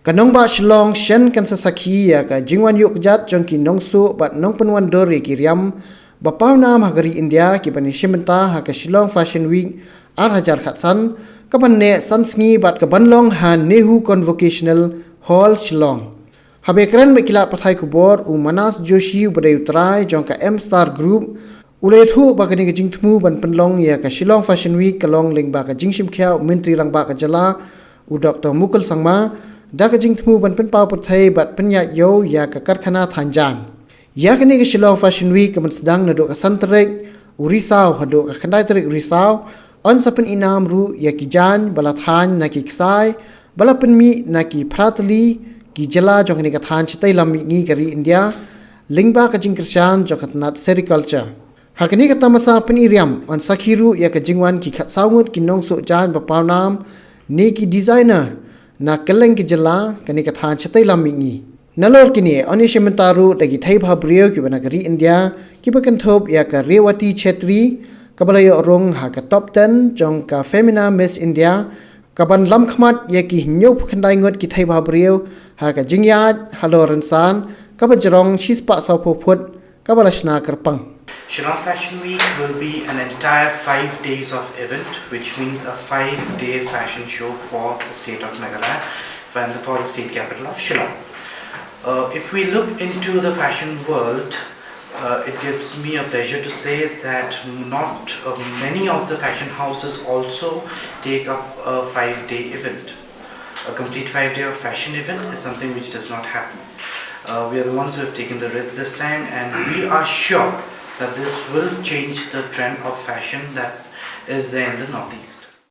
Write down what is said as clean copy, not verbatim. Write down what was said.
Kanong ba Shillong Shen kan sasaki ya ka jingwan yuk jat jong ki nong su bat nong penwan dore ki riam bapau nam hagari India ki bani shimenta ha ka Shillong Fashion Week ar hajar khatsan ka ban ne sansngi bat ka Pynlong han Nehu Convocational Hall Shillong habe kran me kila pathai ku bor u Manas Joshi badai utrai jong ka M Star Group ulai thu ba ka ni ka jingthmu ban Pynlong ya ka Shillong Fashion Week kalong ling ba ka jingshim khya menteri rang ba ka jala u Dr Mukul Sangma Daka jing temu ban pen pau putai bat penya yo ya ka karkhana thanjan. Ya kini ke Shillong Fashion Week kemen sedang naduk ka Tarik, Risaw haduk ka khandai Tarik Risaw, on sa pen inam ru ya ki jan bala than na ki ksai, bala pen mi na ki pratli ki jala jong ni ka than chitai lammi ni kari India, lingba ka jing krisyan jong ka tanat sericulture. Hakini ka tamasa pen iriam on sakhiru ya ka jingwan ki khat saungut ki nong so jan ba pau nam ni ki designer na keleng ki jala kani ka than chatai lammi ngi nalor kini oni shementaru tagi thai bhabriyo ki bana gari India ki bakan thop ya ka rewati chetri kabalayo rong ha ka top 10 jong ka femina miss India ka ban lam khmat ya ki nyop khandai ngot ki thai bhabriyo ha ka jingya haloran san ka ba jarong shispa sa phoput ka balashna karpang Shillong Fashion Week will be an entire 5 days of event, which means a 5-day fashion show for the state of Meghalaya and for the state capital of Shillong. If we look into the fashion world, it gives me a pleasure to say that not many of the fashion houses also take up a 5-day event. A complete 5-day of fashion event is something which does not happen. We are the ones who have taken the risk this time, and we are sure that this will change the trend of fashion that is there in the Northeast.